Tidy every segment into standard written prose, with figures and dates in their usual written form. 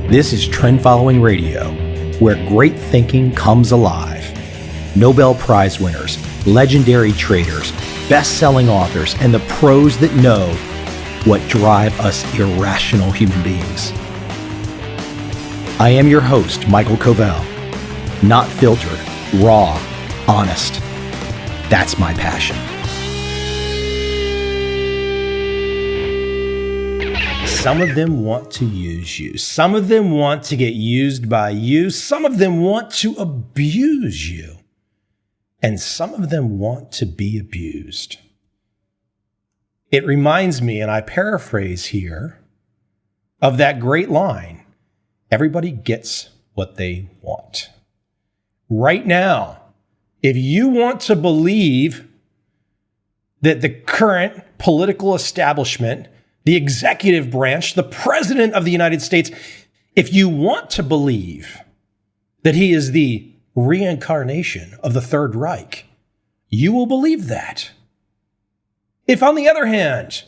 This is Trend Following Radio, where great thinking comes alive. Nobel Prize winners, legendary traders, best-selling authors, and the pros that know what drive us irrational human beings. I am your host, Michael Covel. Not filtered, raw, honest. That's my passion. Some of them want to use you. Some of them want to get used by you. Some of them want to abuse you. And some of them want to be abused. It reminds me, and I paraphrase here, of that great line, everybody gets what they want. Right now, if you want to believe that the current political establishment, the executive branch, the president of the United States, if you want to believe that he is the reincarnation of the Third Reich, you will believe that. If, on the other hand,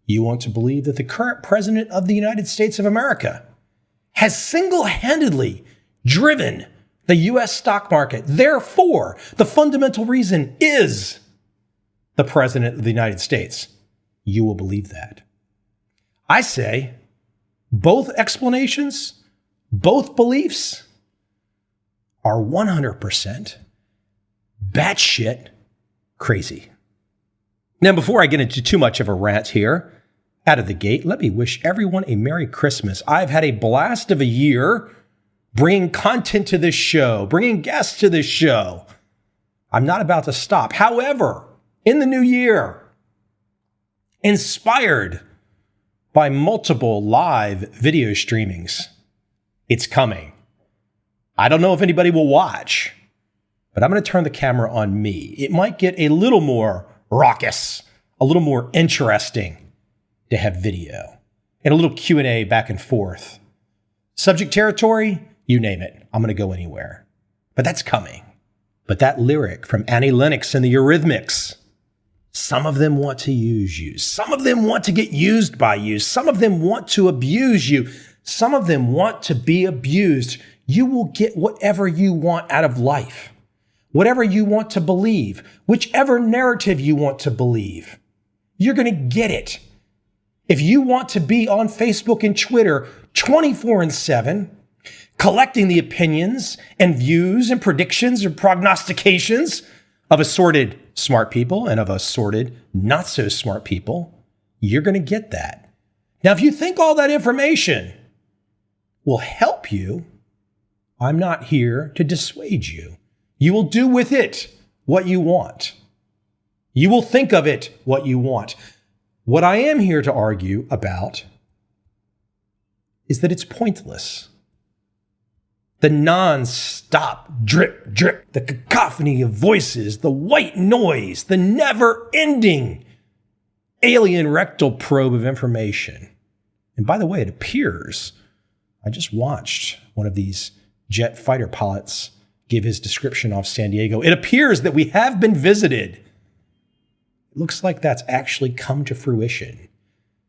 you want to believe that the current president of the United States of America has single-handedly driven the U.S. stock market, therefore, the fundamental reason is the president of the United States, you will believe that. I say both explanations, both beliefs are 100% batshit crazy. Now, before I get into too much of a rant here, out of the gate, let me wish everyone a Merry Christmas. I've had a blast of a year bringing content to this show, bringing guests to this show. I'm not about to stop. However, in the new year, inspired by multiple live video streamings, it's coming. I don't know if anybody will watch, but I'm going to turn the camera on me. It might get a little more raucous, a little more interesting to have video, and a little Q&A back and forth. Subject territory, you name it. I'm going to go anywhere. But that's coming. But that lyric from Annie Lennox and the Eurythmics, some of them want to use you. Some of them want to get used by you. Some of them want to abuse you. Some of them want to be abused. You will get whatever you want out of life, whatever you want to believe, whichever narrative you want to believe. You're going to get it. If you want to be on Facebook and Twitter 24/7, collecting the opinions and views and predictions or prognostications of assorted smart people and of assorted not so smart people, you're going to get that. Now, if you think all that information will help you, I'm not here to dissuade you. You will do with it what you want. You will think of it what you want. What I am here to argue about is that it's pointless. The non-stop drip, drip, the cacophony of voices, the white noise, the never-ending alien rectal probe of information. And by the way, it appears, I just watched one of these jet fighter pilots give his description off San Diego. It appears that we have been visited. It looks like that's actually come to fruition.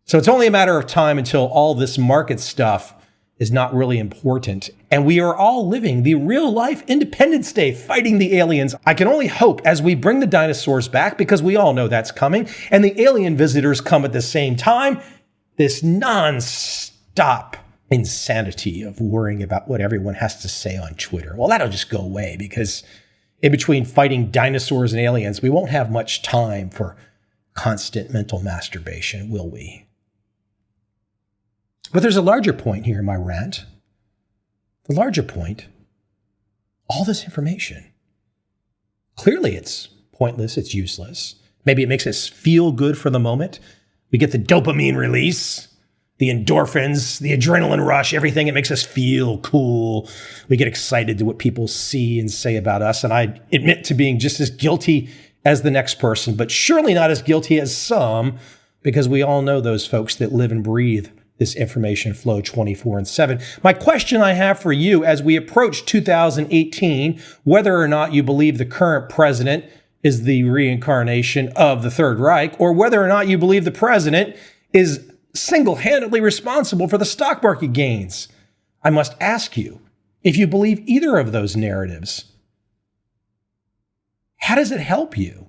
So it's only a matter of time until all this market stuff is not really important. And we are all living the real life Independence Day fighting the aliens. I can only hope as we bring the dinosaurs back, because we all know that's coming, and the alien visitors come at the same time, this non-stop insanity of worrying about what everyone has to say on Twitter. Well, that'll just go away, because in between fighting dinosaurs and aliens, we won't have much time for constant mental masturbation, will we? But there's a larger point here in my rant. The larger point, all this information. Clearly it's pointless, it's useless. Maybe it makes us feel good for the moment. We get the dopamine release, the endorphins, the adrenaline rush, everything. It makes us feel cool. We get excited to what people see and say about us. And I admit to being just as guilty as the next person, but surely not as guilty as some, because we all know those folks that live and breathe this information flow 24/7. My question I have for you as we approach 2018, whether or not you believe the current president is the reincarnation of the Third Reich, or whether or not you believe the president is single-handedly responsible for the stock market gains. I must ask you, if you believe either of those narratives, how does it help you?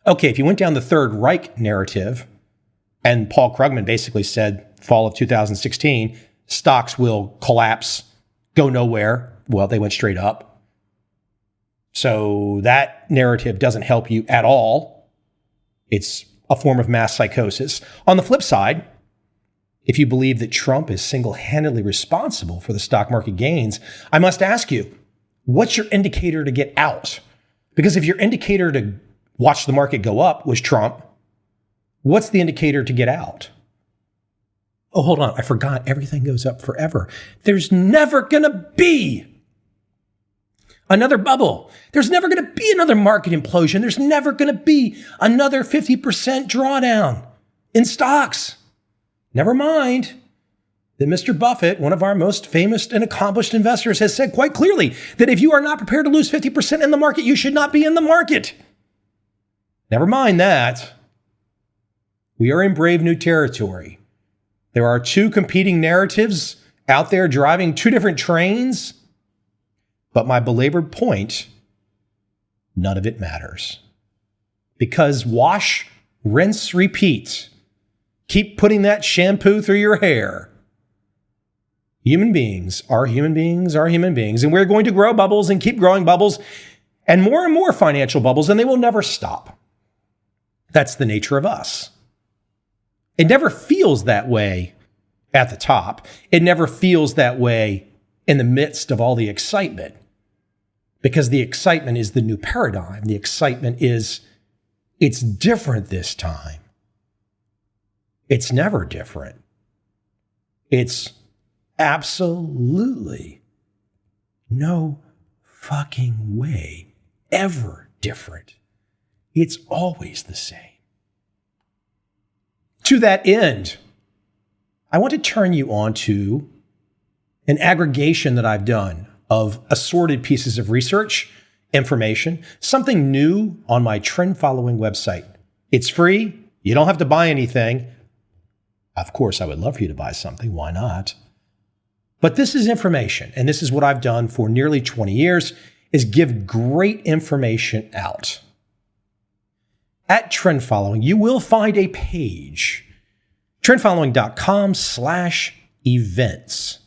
Okay, if you went down the Third Reich narrative, and Paul Krugman basically said, fall of 2016, stocks will collapse, go nowhere. Well, they went straight up. So that narrative doesn't help you at all. It's a form of mass psychosis. On the flip side, if you believe that Trump is single-handedly responsible for the stock market gains, I must ask you, what's your indicator to get out? Because if your indicator to watch the market go up was Trump, what's the indicator to get out? Oh, hold on. I forgot. Everything goes up forever. There's never going to be another bubble. There's never going to be another market implosion. There's never going to be another 50% drawdown in stocks. Never mind that Mr. Buffett, one of our most famous and accomplished investors, has said quite clearly that if you are not prepared to lose 50% in the market, you should not be in the market. Never mind that. We are in brave new territory. There are two competing narratives out there driving two different trains. But my belabored point, none of it matters. Because wash, rinse, repeat. Keep putting that shampoo through your hair. Human beings are human beings are human beings. And we're going to grow bubbles and keep growing bubbles and more financial bubbles, and they will never stop. That's the nature of us. It never feels that way at the top. It never feels that way in the midst of all the excitement, because the excitement is the new paradigm. The excitement is, it's different this time. It's never different. It's absolutely no fucking way ever different. It's always the same. To that end, I want to turn you on to an aggregation that I've done of assorted pieces of research, information, something new on my trend following website. It's free. You don't have to buy anything. Of course, I would love for you to buy something. Why not? But this is information, and this is what I've done for nearly 20 years, is give great information out. At Trend Following, you will find a page, trendfollowing.com/events,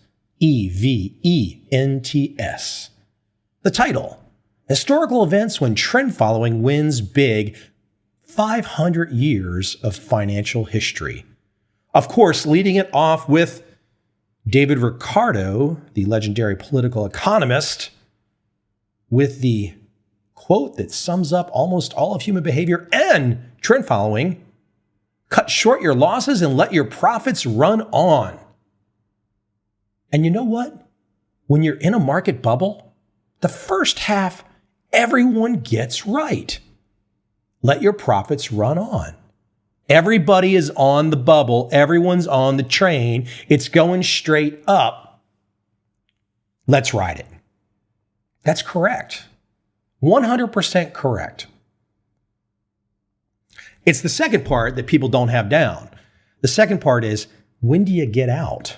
EVENTS. The title, Historical Events When Trend Following Wins Big, 500 Years of Financial History. Of course, leading it off with David Ricardo, the legendary political economist, with the quote that sums up almost all of human behavior and trend following: cut short your losses and let your profits run on. And you know what? When you're in a market bubble, the first half, everyone gets right. Let your profits run on. Everybody is on the bubble. Everyone's on the train. It's going straight up. Let's ride it. That's correct. 100% correct. It's the second part that people don't have down. The second part is, when do you get out?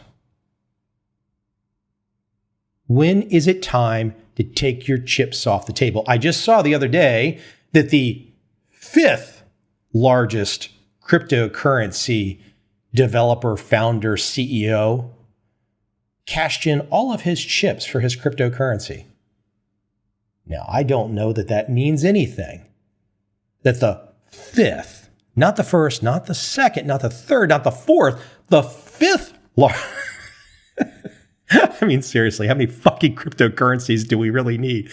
When is it time to take your chips off the table? I just saw the other day that the fifth largest cryptocurrency developer, founder, CEO cashed in all of his chips for his cryptocurrency. Now, I don't know that that means anything. That the fifth, not the first, not the second, not the third, not the fourth, the fifth I mean, seriously, how many fucking cryptocurrencies do we really need?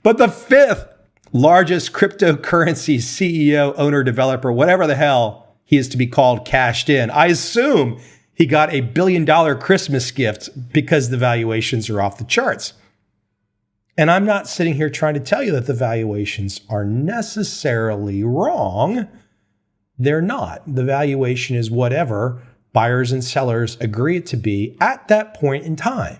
But the fifth largest cryptocurrency CEO, owner, developer, whatever the hell he is to be called, cashed in. I assume he got $1 billion Christmas gift because the valuations are off the charts. And I'm not sitting here trying to tell you that the valuations are necessarily wrong. They're not. The valuation is whatever buyers and sellers agree it to be at that point in time.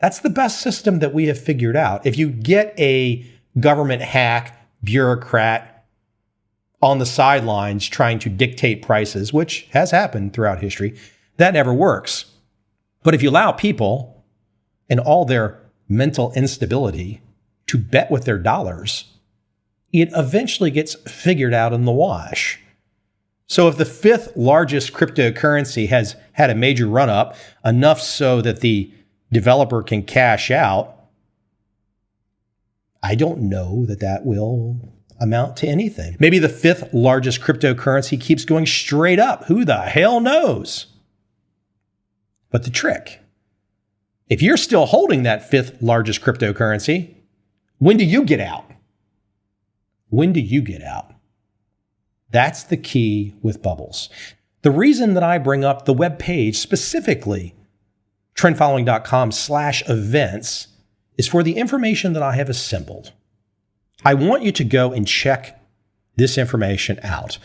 That's the best system that we have figured out. If you get a government hack, bureaucrat on the sidelines trying to dictate prices, which has happened throughout history, that never works. But if you allow people and all their mental instability to bet with their dollars, it eventually gets figured out in the wash. So if the fifth largest cryptocurrency has had a major run up, enough so that the developer can cash out, I don't know that that will amount to anything. Maybe the fifth largest cryptocurrency keeps going straight up. Who the hell knows? But the trick, if you're still holding that fifth largest cryptocurrency, when do you get out? When do you get out? That's the key with bubbles. The reason that I bring up the web page specifically, trendfollowing.com/events, is for the information that I have assembled. I want you to go and check this information out.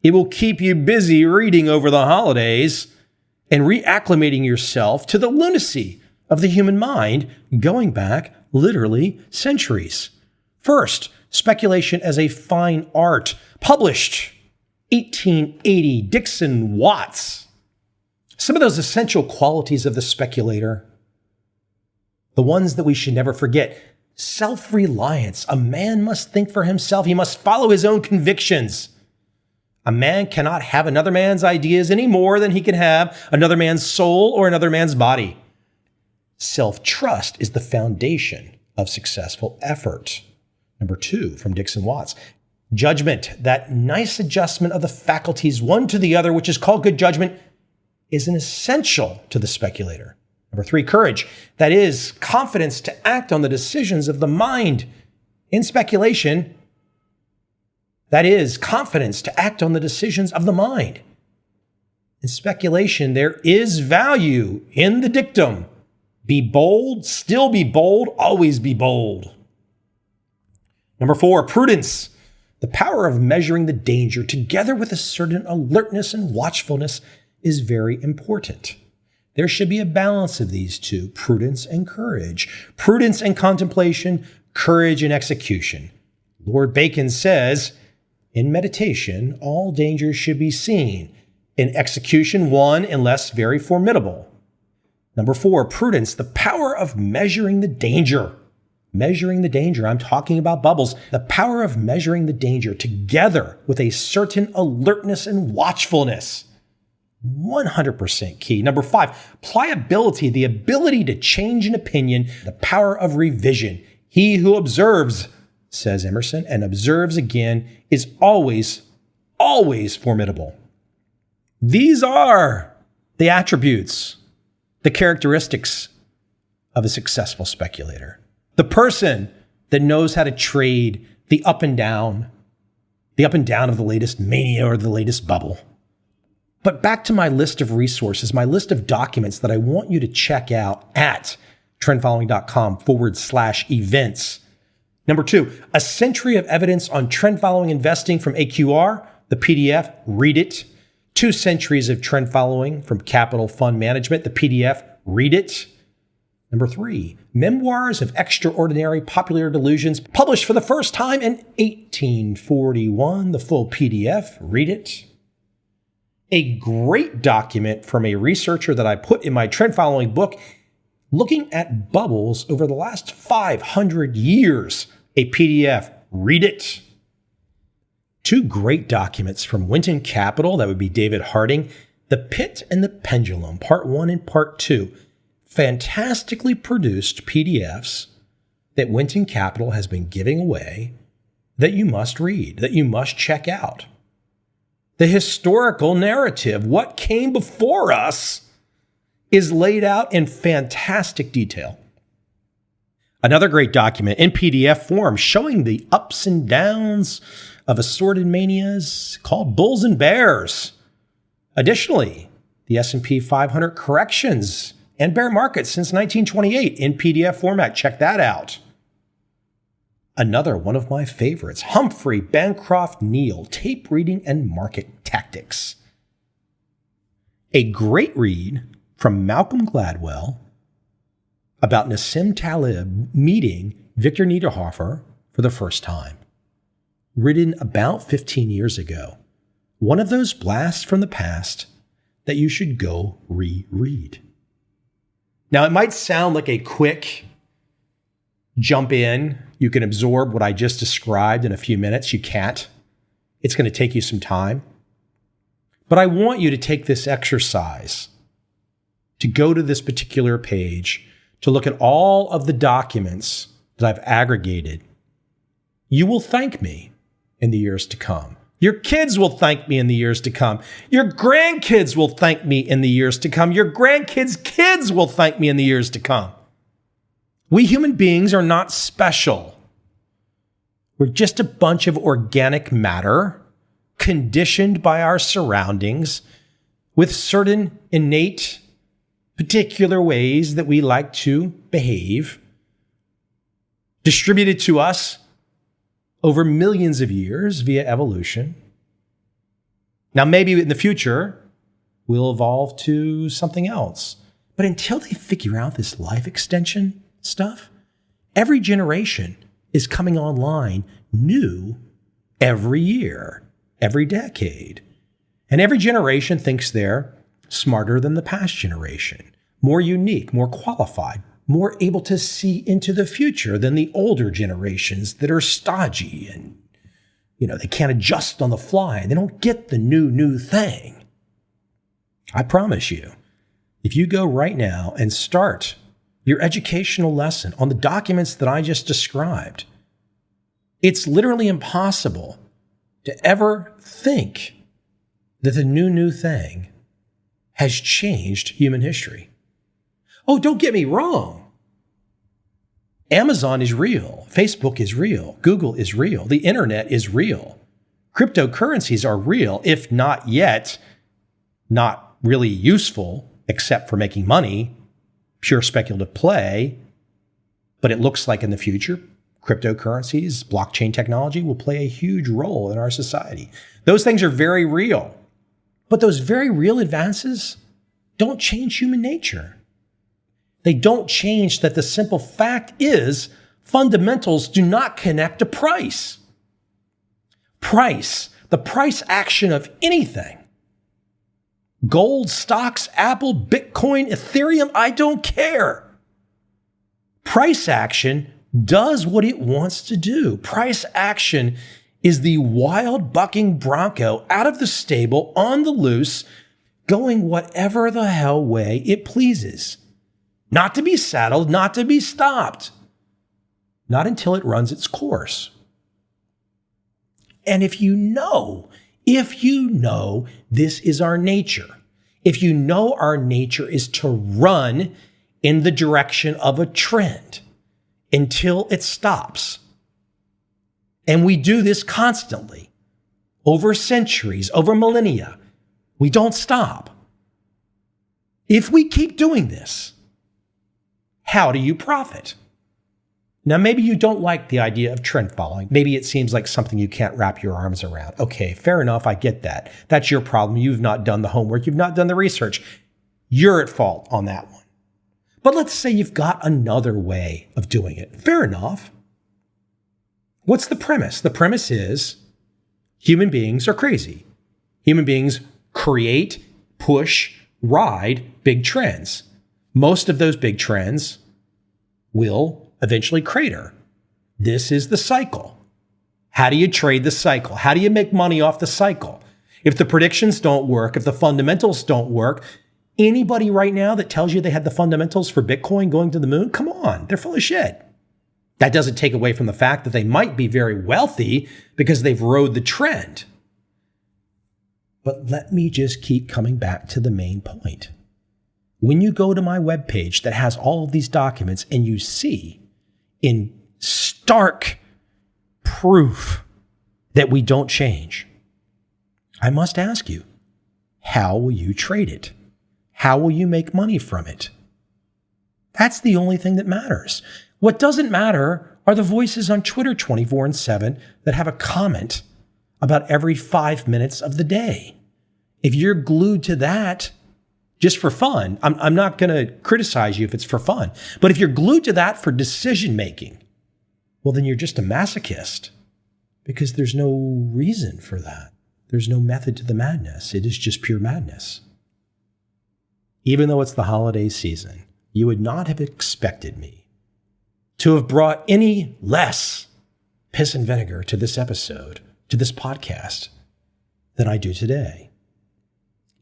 It will keep you busy reading over the holidays and reacclimating yourself to the lunacy of the human mind going back literally centuries. First, Speculation as a Fine Art, published 1880, Dixon Watts. Some of those essential qualities of the speculator, the ones that we should never forget. Self-reliance. A man must think for himself. He must follow his own convictions. A man cannot have another man's ideas any more than he can have another man's soul or another man's body. Self-trust is the foundation of successful effort. Number 2, from Dixon Watts. Judgment, that nice adjustment of the faculties one to the other, which is called good judgment, is an essential to the speculator. Number 3, courage, that is confidence to act on the decisions of the mind. In speculation, that is confidence to act on the decisions of the mind. In speculation, there is value in the dictum. Be bold, still be bold, always be bold. Number 4, prudence. The power of measuring the danger together with a certain alertness and watchfulness is very important. There should be a balance of these two, prudence and courage. Prudence and contemplation, courage and execution. Lord Bacon says, in meditation, all dangers should be seen. In execution, one unless very formidable. Number 4, prudence, the power of measuring the danger. Measuring the danger. I'm talking about bubbles. The power of measuring the danger together with a certain alertness and watchfulness. 100% key. Number 5, pliability, the ability to change an opinion, the power of revision. He who observes, says Emerson, and observes again is always formidable. These are the attributes, the characteristics of a successful speculator. The person that knows how to trade the up and down of the latest mania or the latest bubble. But back to my list of resources, my list of documents that I want you to check out at trendfollowing.com/events. Number 2, A Century of Evidence on Trend Following Investing from AQR, the PDF, read it. 2 Centuries of Trend Following from Capital Fund Management, the PDF, read it. Number 3, Memoirs of Extraordinary Popular Delusions, published for the first time in 1841, the full PDF, read it. A great document from a researcher that I put in my trend following book, looking at bubbles over the last 500 years, a PDF, read it. 2 great documents from Winton Capital, that would be David Harding, The Pit and the Pendulum, Part 1 and Part 2. Fantastically produced PDFs that Winton Capital has been giving away that you must read, that you must check out. The historical narrative, what came before us, is laid out in fantastic detail. Another great document in PDF form showing the ups and downs of assorted manias called Bulls and Bears. Additionally, the S&P 500 corrections and bear markets since 1928 in PDF format. Check that out. Another one of my favorites, Humphrey Bancroft Neal, Tape Reading and Market Tactics. A great read from Malcolm Gladwell about Nassim Taleb meeting Victor Niederhofer for the first time. Written about 15 years ago. One of those blasts from the past that you should go reread. Now, it might sound like a quick jump in. You can absorb what I just described in a few minutes. You can't. It's going to take you some time. But I want you to take this exercise, to go to this particular page, to look at all of the documents that I've aggregated. You will thank me in the years to come. Your kids will thank me in the years to come. Your grandkids will thank me in the years to come. Your grandkids' kids will thank me in the years to come. We human beings are not special. We're just a bunch of organic matter conditioned by our surroundings with certain innate, particular ways that we like to behave, distributed to us over millions of years via evolution. Now, maybe in the future, we'll evolve to something else. But until they figure out this life extension stuff, every generation is coming online new every year, every decade. And every generation thinks they're smarter than the past generation, more unique, more qualified, more able to see into the future than the older generations that are stodgy and, they can't adjust on the fly and they don't get the new thing. I promise you, if you go right now and start your educational lesson on the documents that I just described, it's literally impossible to ever think that the new thing has changed human history. Oh, don't get me wrong. Amazon is real. Facebook is real. Google is real. The internet is real. Cryptocurrencies are real, if not yet, not really useful, except for making money, pure speculative play. But it looks like in the future, cryptocurrencies, blockchain technology will play a huge role in our society. Those things are very real. But those very real advances don't change human nature. They don't change that the simple fact is fundamentals do not connect to price. Price, the price action of anything. Gold, stocks, Apple, Bitcoin, Ethereum, I don't care. Price action does what it wants to do. Price action is the wild bucking bronco out of the stable on the loose, going whatever the hell way it pleases. Not to be saddled, not to be stopped. Not until it runs its course. And if you know this is our nature, if you know our nature is to run in the direction of a trend until it stops, and we do this constantly, over centuries, over millennia, we don't stop. If we keep doing this, how do you profit? Now, maybe you don't like the idea of trend following. Maybe it seems like something you can't wrap your arms around. Okay, fair enough. I get that. That's your problem. You've not done the homework. You've not done the research. You're at fault on that one. But let's say you've got another way of doing it. Fair enough. What's the premise? The premise is human beings are crazy. Human beings create, push, ride big trends. Most of those big trends will eventually crater. This is the cycle. How do you trade the cycle? How do you make money off the cycle? If the predictions don't work, if the fundamentals don't work, anybody right now that tells you they had the fundamentals for Bitcoin going to the moon, come on, they're full of shit. That doesn't take away from the fact that they might be very wealthy because they've rode the trend. But let me just keep coming back to the main point. When you go to my webpage that has all of these documents and you see in stark proof that we don't change, I must ask you, how will you trade it? How will you make money from it? That's the only thing that matters. What doesn't matter are the voices on Twitter 24/7 that have a comment about every 5 minutes of the day. If you're glued to that, just for fun, I'm not going to criticize you if it's for fun, but if you're glued to that for decision making, well, then you're just a masochist because there's no reason for that. There's no method to the madness. It is just pure madness. Even though it's the holiday season, you would not have expected me to have brought any less piss and vinegar to this episode, to this podcast, than I do today.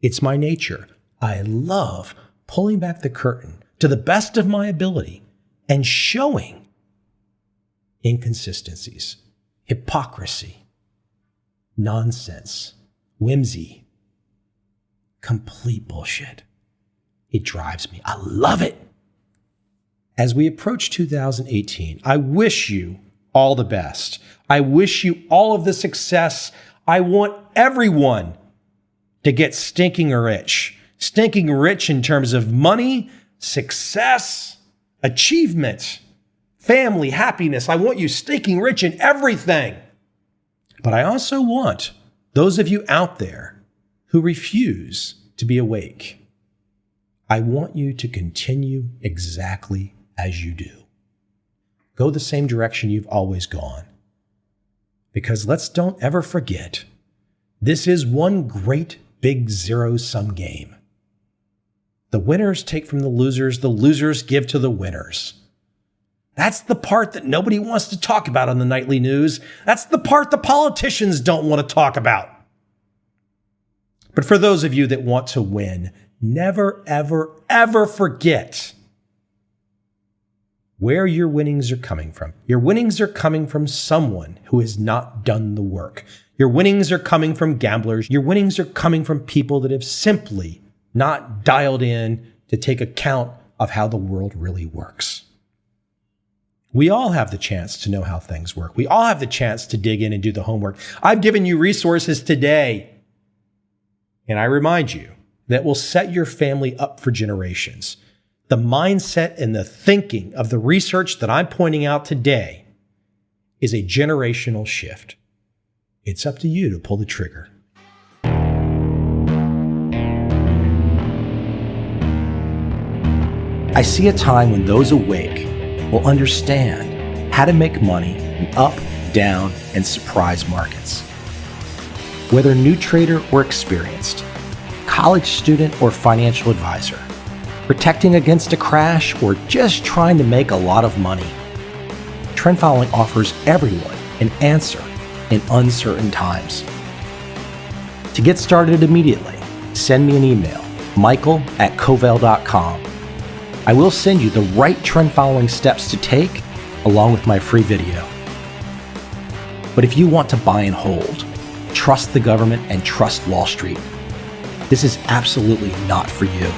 It's my nature. I love pulling back the curtain to the best of my ability and showing inconsistencies, hypocrisy, nonsense, whimsy, complete bullshit. It drives me. I love it. As we approach 2018, I wish you all the best. I wish you all of the success. I want everyone to get stinking rich. Stinking rich in terms of money, success, achievement, family, happiness. I want you stinking rich in everything. But I also want those of you out there who refuse to be awake, I want you to continue exactly as you do. Go the same direction you've always gone. Because don't ever forget, this is one great big zero-sum game. The winners take from the losers give to the winners. That's the part that nobody wants to talk about on the nightly news. That's the part the politicians don't want to talk about. But for those of you that want to win, never, ever, ever forget where your winnings are coming from. Your winnings are coming from someone who has not done the work. Your winnings are coming from gamblers. Your winnings are coming from people that have simply not dialed in to take account of how the world really works. We all have the chance to know how things work. We all have the chance to dig in and do the homework. I've given you resources today, and I remind you that will set your family up for generations. The mindset and the thinking of the research that I'm pointing out today is a generational shift. It's up to you to pull the trigger. I see a time when those awake will understand how to make money in up, down, and surprise markets. Whether new trader or experienced, college student or financial advisor, protecting against a crash or just trying to make a lot of money, trend following offers everyone an answer in uncertain times. To get started immediately, send me an email, michael@covel.com. I will send you the right trend following steps to take along with my free video. But if you want to buy and hold, trust the government and trust Wall Street, this is absolutely not for you.